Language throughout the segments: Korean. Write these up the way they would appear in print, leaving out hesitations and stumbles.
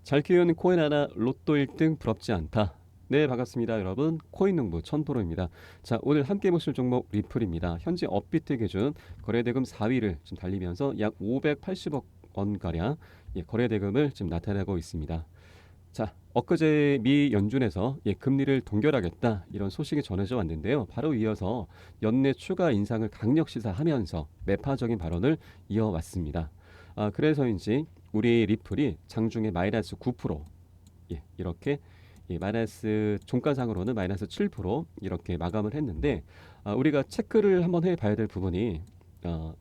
잘 키우는 코인 하나 로또 1등 부럽지 않다. 네, 반갑습니다 여러분. 코인농부 천프로입니다. 자, 오늘 함께 보실 종목 리플입니다. 현재 업비트 기준 거래대금 4위를 지금 달리면서 약 580억 원가량 거래대금을 지금 나타내고 있습니다. 자, 엊그제 미 연준에서 금리를 동결하겠다 이런 소식이 전해져 왔는데요. 바로 이어서 연내 추가 인상을 강력 시사하면서 매파적인 발언을 이어왔습니다. 그래서인지 우리 리플이 장중에 마이너스 9% 이렇게 마이너스 종가상으로는 마이너스 7% 이렇게 마감을 했는데, 우리가 체크를 한번 해봐야 될 부분이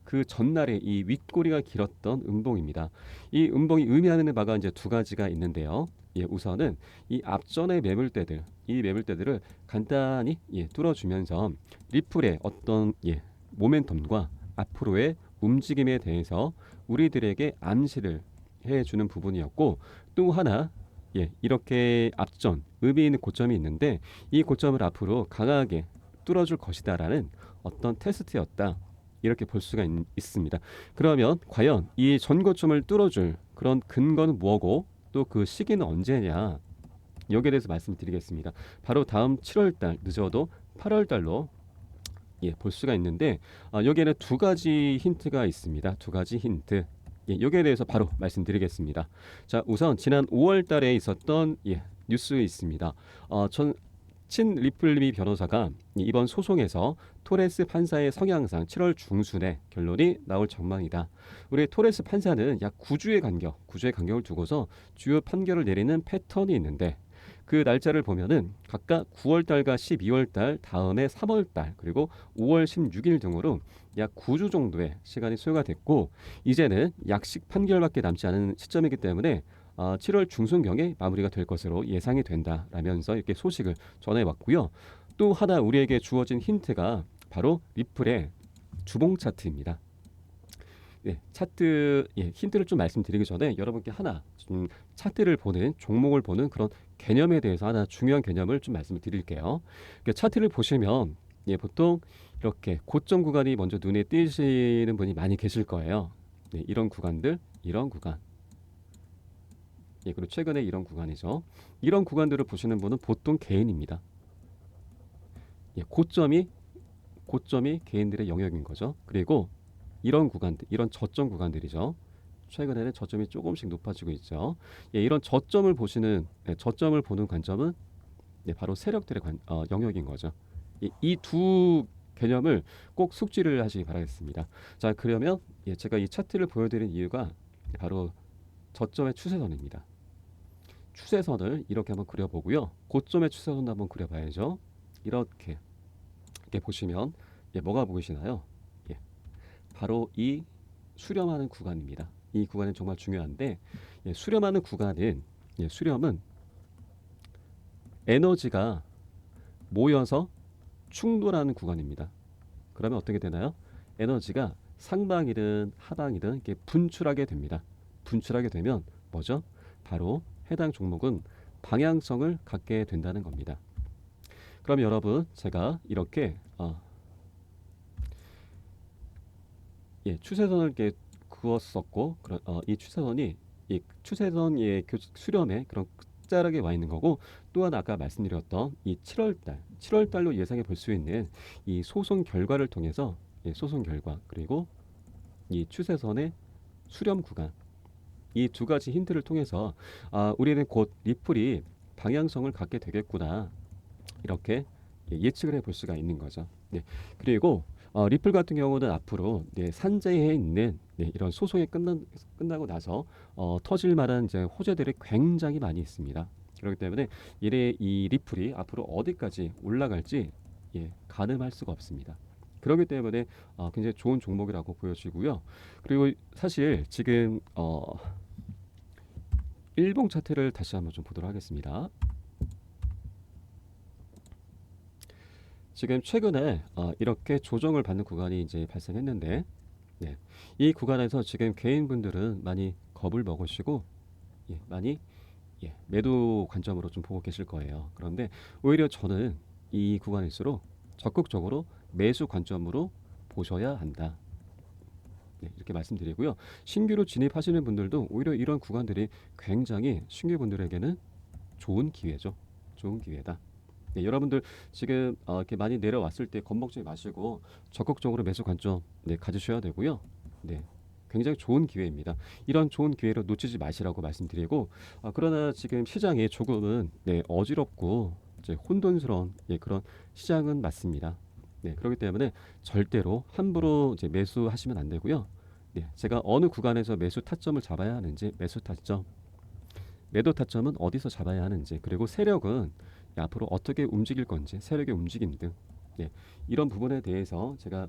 그 전날에 이 윗꼬리가 길었던 음봉입니다. 이 음봉이 의미하는 바가 이제 두 가지가 있는데요. 우선은 이 앞전의 매물대들, 이 매물대들을 간단히 뚫어주면서 리플의 어떤 모멘텀과 앞으로의 움직임에 대해서 우리들에게 암시를 해주는 부분이었고, 또 하나 이렇게 앞전 의미 있는 고점이 있는데 이 고점을 앞으로 강하게 뚫어줄 것이다라는 어떤 테스트였다. 이렇게 볼 수가 있습니다. 그러면 과연 이 전고점을 뚫어줄 그런 근거는 뭐고 또 그 시기는 언제냐? 여기에 대해서 말씀드리겠습니다. 바로 다음 7월달 늦어도 8월달로 볼 수가 있는데, 여기에는 두 가지 힌트가 있습니다. 두 가지 힌트. 여기에 대해서 바로 말씀드리겠습니다. 자, 우선 지난 5월 달에 있었던 뉴스가 있습니다. 친 리플리 변호사가 이번 소송에서 토레스 판사의 성향상 7월 중순에 결론이 나올 전망이다. 우리 토레스 판사는 약 9주의 간격을 두고서 주요 판결을 내리는 패턴이 있는데, 그 날짜를 보면은 각각 9월 달과 12월 달, 다음에 3월 달, 그리고 5월 16일 등으로 약 9주 정도의 시간이 소요가 됐고, 이제는 약식 판결밖에 남지 않은 시점이기 때문에 7월 중순경에 마무리가 될 것으로 예상이 된다라면서 이렇게 소식을 전해왔고요. 또 하나 우리에게 주어진 힌트가 바로 리플의 주봉 차트입니다. 차트 힌트를 좀 말씀드리기 전에 여러분께 하나 좀 차트를 보는, 종목을 보는 그런 개념에 대해서 하나 중요한 개념을 좀 말씀을 드릴게요. 차트를 보시면 보통 이렇게 고점 구간이 먼저 눈에 띄시는 분이 많이 계실 거예요. 이런 구간들, 이런 구간. 그리고 최근에 이런 구간이죠. 이런 구간들을 보시는 분은 보통 개인입니다. 고점이 개인들의 영역인 거죠. 그리고 이런 구간들, 이런 저점 구간들이죠. 최근에는 저점이 조금씩 높아지고 있죠. 이런 저점을 보는 관점은 바로 세력들의 영역인 거죠. 이 두 개념을 꼭 숙지를 하시기 바라겠습니다. 자, 그러면 제가 이 차트를 보여드린 이유가 바로 저점의 추세선입니다. 추세선을 이렇게 한번 그려보고요. 고점의 추세선도 한번 그려봐야죠. 이렇게 보시면 뭐가 보이시나요? 바로 이 수렴하는 구간입니다. 이 구간은 정말 중요한데, 수렴하는 구간은 수렴은 에너지가 모여서 충돌하는 구간입니다. 그러면 어떻게 되나요? 에너지가 상방이든 하방이든 이렇게 분출하게 됩니다. 분출하게 되면 뭐죠? 바로 해당 종목은 방향성을 갖게 된다는 겁니다. 그럼 여러분, 제가 이렇게 추세선을 이렇게 그었었고, 이 추세선이 이 추세선의 수렴에 그런 끝자락에 와 있는 거고, 또한 아까 말씀드렸던 이 7월달로 예상해 볼 수 있는 이 소송 결과를 통해서 소송 결과, 그리고 이 추세선의 수렴 구간, 이 두 가지 힌트를 통해서 우리는 곧 리플이 방향성을 갖게 되겠구나, 이렇게 예측을 해볼 수가 있는 거죠. 그리고 리플 같은 경우는 앞으로 산재해 있는 이런 소송이 끝나고 나서 터질 만한 이제 호재들이 굉장히 많이 있습니다. 그렇기 때문에 이 리플이 앞으로 어디까지 올라갈지 가늠할 수가 없습니다. 그렇기 때문에 굉장히 좋은 종목이라고 보여지고요. 그리고 사실 지금 일봉 차트를 다시 한번 좀 보도록 하겠습니다. 지금 최근에 이렇게 조정을 받는 구간이 이제 발생했는데, 이 구간에서 지금 개인분들은 많이 겁을 먹으시고 많이 매도 관점으로 좀 보고 계실 거예요. 그런데 오히려 저는 이 구간일수록 적극적으로 매수 관점으로 보셔야 한다. 네, 이렇게 말씀드리고요. 신규로 진입하시는 분들도 오히려 이런 구간들이 굉장히 신규분들에게는 좋은 기회죠. 좋은 기회다. 네, 여러분들 지금 이렇게 많이 내려왔을 때 겁먹지 마시고 적극적으로 매수 관점 네, 가지셔야 되고요. 네, 굉장히 좋은 기회입니다. 이런 좋은 기회를 놓치지 마시라고 말씀드리고 그러나 지금 시장이 조금은 네, 어지럽고 이제 혼돈스러운 예, 그런 시장은 맞습니다. 네, 그렇기 때문에 절대로 함부로 이제 매수하시면 안 되고요. 네, 제가 어느 구간에서 매수 타점을 잡아야 하는지 매수 타점 매도 타점은 어디서 잡아야 하는지 그리고 세력은 앞으로 어떻게 움직일 건지 세력의 움직임 등 예, 이런 부분에 대해서 제가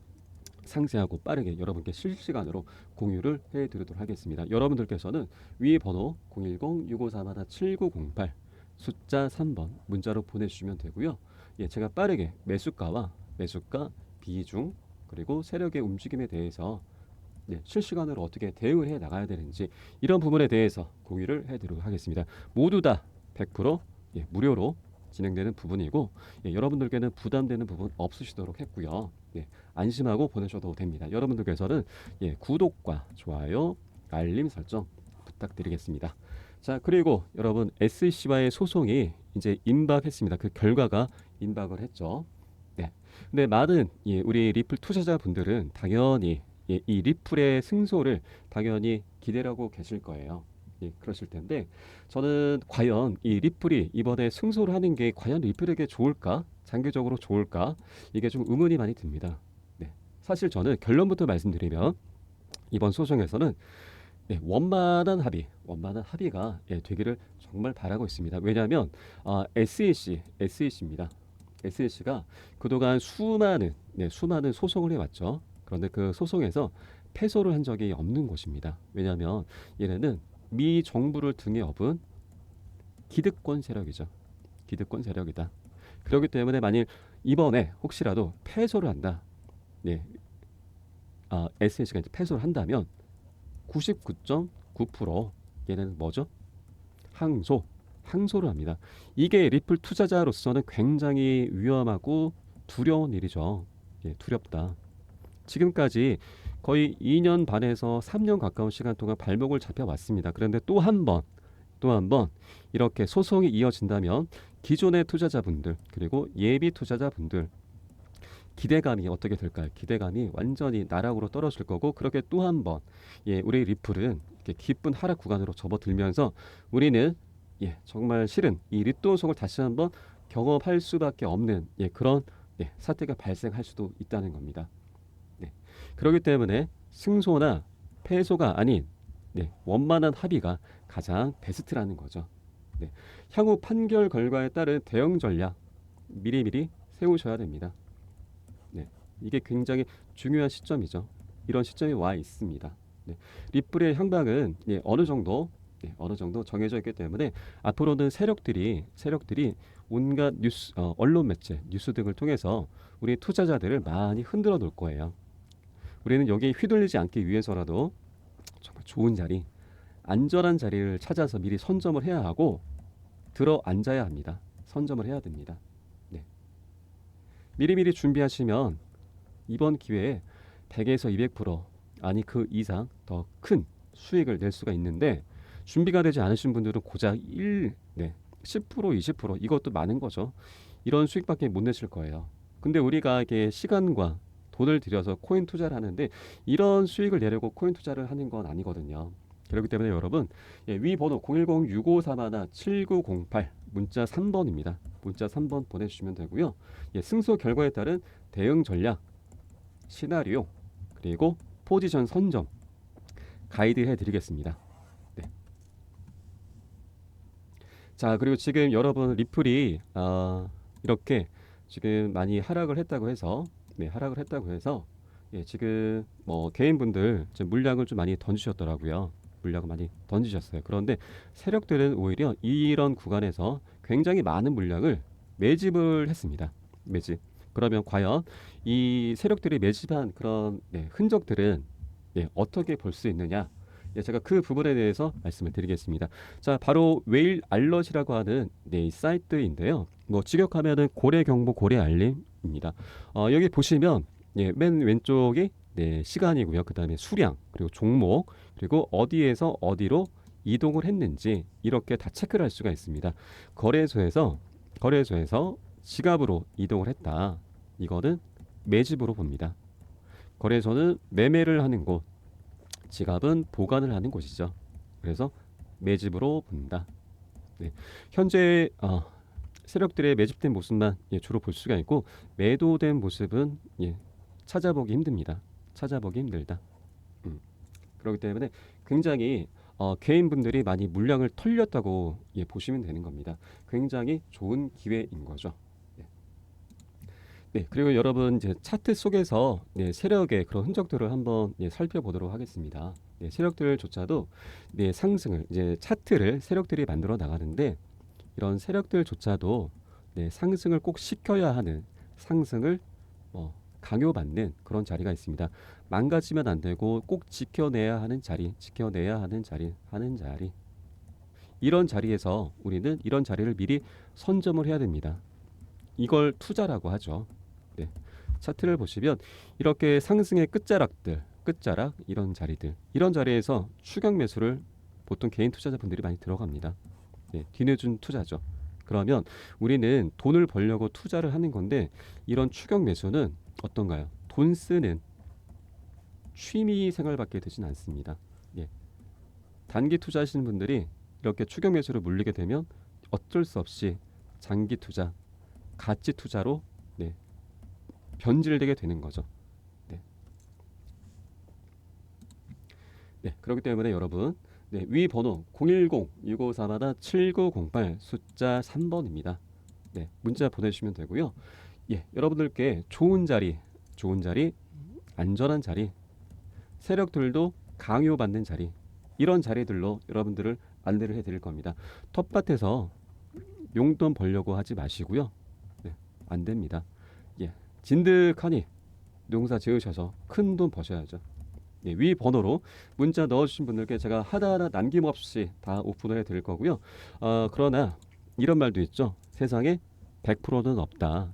상세하고 빠르게 여러분께 실시간으로 공유를 해드리도록 하겠습니다. 여러분들께서는 위에 번호 010-6541-7908 숫자 3번 문자로 보내주시면 되고요. 예, 제가 빠르게 매수가와 매수가 비중 그리고 세력의 움직임에 대해서 네, 실시간으로 어떻게 대응을 해 나가야 되는지 이런 부분에 대해서 공유를 해드리도록 하겠습니다. 모두 다 100% 예, 무료로 진행되는 부분이고 예, 여러분들께는 부담되는 부분 없으시도록 했고요. 예, 안심하고 보내셔도 됩니다. 여러분들께서는 예, 구독과 좋아요, 알림 설정 부탁드리겠습니다. 자 그리고 여러분 SC와의 소송이 이제 임박했습니다. 그 결과가 임박을 했죠. 네. 근데 많은 예, 우리 리플 투자자분들은 당연히 예, 이 리플의 승소를 당연히 기대하고 계실 거예요. 예, 그러실 텐데 저는 과연 이 리플이 이번에 승소를 하는 게 과연 리플에게 좋을까? 장기적으로 좋을까? 이게 좀 의문이 많이 듭니다. 네. 사실 저는 결론부터 말씀드리면 이번 소송에서는 네, 원만한 합의가 예, 되기를 정말 바라고 있습니다. 왜냐하면 SEC입니다. SEC가 그동안 수많은 소송을 해왔죠. 그런데 그 소송에서 패소를 한 적이 없는 곳입니다. 왜냐하면 얘네는 미 정부를 등에 업은 기득권 세력이죠. 기득권 세력이다. 그렇기 때문에 만일 이번에 혹시라도 패소를 한다. 네, SEC가 이제 패소를 한다면 99.9% 얘는 뭐죠? 항소를 합니다. 이게 리플 투자자로서는 굉장히 위험하고 두려운 일이죠. 예, 두렵다. 지금까지 거의 2년 반에서 3년 가까운 시간 동안 발목을 잡혀왔습니다. 그런데 또 한 번 이렇게 소송이 이어진다면 기존의 투자자분들 그리고 예비 투자자분들 기대감이 어떻게 될까요? 기대감이 완전히 나락으로 떨어질 거고 그렇게 또 한 번 예, 우리 리플은 이렇게 깊은 하락 구간으로 접어들면서 우리는 예, 정말 실은 이 리또송을 다시 한번 경험할 수밖에 없는 예, 그런 예, 사태가 발생할 수도 있다는 겁니다. 네. 그렇기 때문에 승소나 패소가 아닌 네, 원만한 합의가 가장 베스트라는 거죠. 네. 향후 판결 결과에 따른 대응 전략 미리미리 세우셔야 됩니다. 네. 이게 굉장히 중요한 시점이죠. 이런 시점에 와 있습니다. 네. 리플의 향방은 예, 어느 정도 정해져 있기 때문에 앞으로는 세력들이 온갖 뉴스, 언론 매체, 뉴스 등을 통해서 우리 투자자들을 많이 흔들어 놓을 거예요. 우리는 여기에 휘둘리지 않기 위해서라도 정말 좋은 자리, 안전한 자리를 찾아서 미리 선점을 해야 하고 들어 앉아야 합니다. 선점을 해야 됩니다. 네. 미리미리 준비하시면 이번 기회에 100에서 200% 아니 그 이상 더 큰 수익을 낼 수가 있는데 준비가 되지 않으신 분들은 고작 10%, 20% 이것도 많은 거죠. 이런 수익밖에 못 내실 거예요. 근데 우리가 이게 시간과 돈을 들여서 코인 투자를 하는데 이런 수익을 내려고 코인 투자를 하는 건 아니거든요. 그렇기 때문에 여러분 예, 위 번호 010-6531-7908 문자 3번입니다. 문자 3번 보내주시면 되고요. 예, 승소 결과에 따른 대응 전략, 시나리오 그리고 포지션 선점 가이드 해드리겠습니다. 네. 자 그리고 지금 여러분 리플이 이렇게 지금 많이 하락을 했다고 해서 예, 지금 뭐 개인분들 지금 물량을 좀 많이 던지셨더라고요. 물량을 많이 던지셨어요. 그런데 세력들은 오히려 이런 구간에서 굉장히 많은 물량을 매집을 했습니다. 매집. 그러면 과연 이 세력들이 매집한 그런 네, 흔적들은 예, 어떻게 볼 수 있느냐? 예, 제가 그 부분에 대해서 말씀을 드리겠습니다. 자, 바로 웨일 알럿이라고 하는 네, 이 사이트인데요. 뭐 직역하면은 고래 경보 고래 알림입니다. 여기 보시면 예, 맨 왼쪽이 네, 시간이고요. 그다음에 수량, 그리고 종목, 그리고 어디에서 어디로 이동을 했는지 이렇게 다 체크를 할 수가 있습니다. 거래소에서 거래소에서 지갑으로 이동을 했다. 이거는 매집으로 봅니다. 거래소는 매매를 하는 곳, 지갑은 보관을 하는 곳이죠. 그래서 매집으로 본다. 네, 현재 세력들의 매집된 모습만 주로 볼 수가 있고 매도된 모습은 찾아보기 힘듭니다. 찾아보기 힘들다. 음, 그렇기 때문에 굉장히 개인분들이 많이 물량을 털렸다고 보시면 되는 겁니다. 굉장히 좋은 기회인 거죠. 네. 네, 그리고 여러분 이제 차트 속에서 세력의 그런 흔적들을 한번 살펴보도록 하겠습니다. 세력들조차도 상승을 이제 차트를 세력들이 만들어 나가는데 이런 세력들조차도 상승을 꼭 시켜야 하는 상승을 강요받는 그런 자리가 있습니다. 망가지면 안 되고 꼭 지켜내야 하는 자리, 지켜내야 하는 자리, 하는 자리. 이런 자리에서 우리는 이런 자리를 미리 선점을 해야 됩니다. 이걸 투자라고 하죠. 네. 차트를 보시면 이렇게 상승의 끝자락들, 끝자락 이런 자리들, 이런 자리에서 추격 매수를 보통 개인 투자자분들이 많이 들어갑니다. 뒤늦은 투자죠. 그러면 우리는 돈을 벌려고 투자를 하는 건데 이런 추격 매수는 어떤가요? 돈 쓰는 취미 생활밖에 되진 않습니다. 단기 투자하시는 분들이 이렇게 추격 매수를 물리게 되면 어쩔 수 없이 장기 투자, 가치 투자로 변질되게 되는 거죠. 네. 그렇기 때문에 여러분 위 번호 010-654-7908 숫자 3번입니다. 문자 보내주시면 되고요. 여러분들께 좋은 자리, 안전한 자리, 세력들도 강요받는 자리 이런 자리들로 여러분들을 안내를 해드릴 겁니다. 텃밭에서 용돈 벌려고 하지 마시고요. 안 됩니다. 진득하니 농사 지으셔서 큰 돈 버셔야죠. 위 번호로 문자 넣어주신 분들께 제가 하나하나 남김없이 다 오픈을 해드릴 거고요. 그러나 이런 말도 있죠. 세상에 100%는 없다.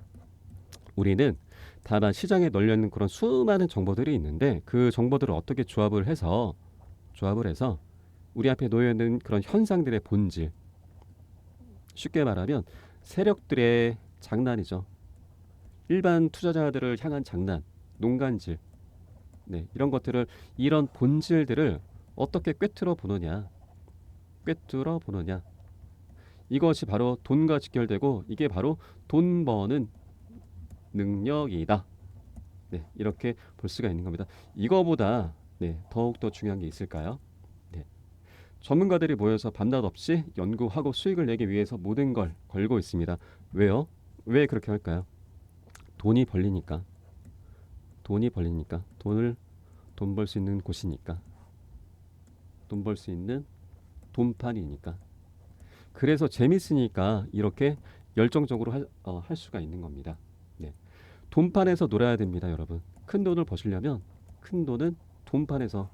우리는 다만 시장에 널려있는 그런 수많은 정보들이 있는데 그 정보들을 어떻게 조합을 해서 우리 앞에 놓여있는 그런 현상들의 본질, 쉽게 말하면 세력들의 장난이죠. 일반 투자자들을 향한 장난, 농간질, 이런 것들을, 이런 본질들을 어떻게 꿰뚫어 보느냐, 이것이 바로 돈과 직결되고 이게 바로 돈 버는 능력이다. 이렇게 볼 수가 있는 겁니다. 이거보다 더욱더 중요한 게 있을까요? 전문가들이 모여서 밤낮 없이 연구하고 수익을 내기 위해서 모든 걸 걸고 있습니다. 왜요? 왜 그렇게 할까요? 돈이 벌리니까. 돈 벌 수 있는 곳이니까. 돈 벌 수 있는 돈판이니까. 그래서 재밌으니까 이렇게 열정적으로 할 수가 있는 겁니다. 돈판에서 놀아야 됩니다, 여러분. 큰 돈을 버시려면 큰 돈은 돈판에서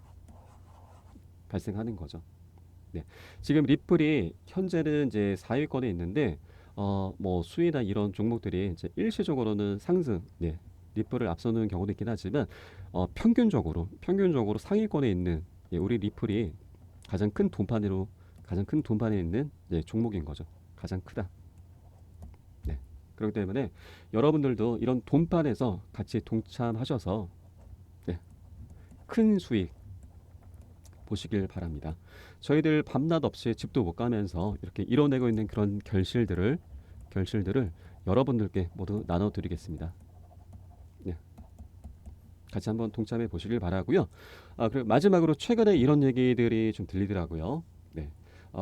발생하는 거죠. 지금 리플이 현재는 이제 4위권에 있는데 뭐 수위나 이런 종목들이 이제 일시적으로는 상승, 리플을 앞서는 경우도 있긴 하지만 평균적으로 상위권에 있는 우리 리플이 가장 큰 돈판에 있는 종목인 거죠. 가장 크다. 그렇기 때문에 여러분들도 이런 돈판에서 같이 동참하셔서 큰 수익 보시길 바랍니다. 저희들 밤낮 없이 집도 못 가면서 이렇게 이뤄내고 있는 그런 결실들을 여러분들께 모두 나눠드리겠습니다. 같이 한번 동참해 보시길 바라고요. 그리고 마지막으로 최근에 이런 얘기들이 좀 들리더라고요.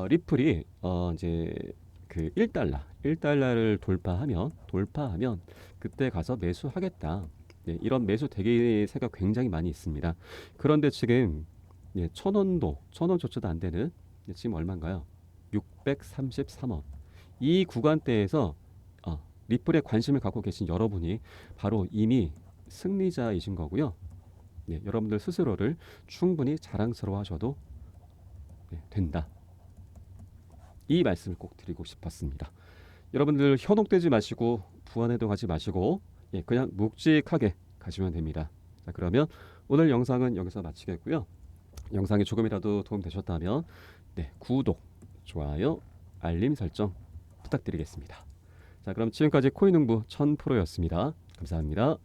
리플이 이제 그 1달러를 돌파하면 그때 가서 매수하겠다. 이런 매수 대기세가 굉장히 많이 있습니다. 그런데 지금 1,000원조차도 안 되는 지금 얼마인가요? 633원. 이 구간대에서 리플에 관심을 갖고 계신 여러분이 바로 이미 승리자이신 거고요. 여러분들 스스로를 충분히 자랑스러워하셔도 된다. 이 말씀을 꼭 드리고 싶었습니다. 여러분들 현혹되지 마시고 부안해도 가지 마시고 그냥 묵직하게 가시면 됩니다. 자, 그러면 오늘 영상은 여기서 마치겠고요. 영상이 조금이라도 도움 되셨다면 네, 구독, 좋아요, 알림 설정 부탁드리겠습니다. 자, 그럼 지금까지 코인농부 천프로였습니다. 감사합니다.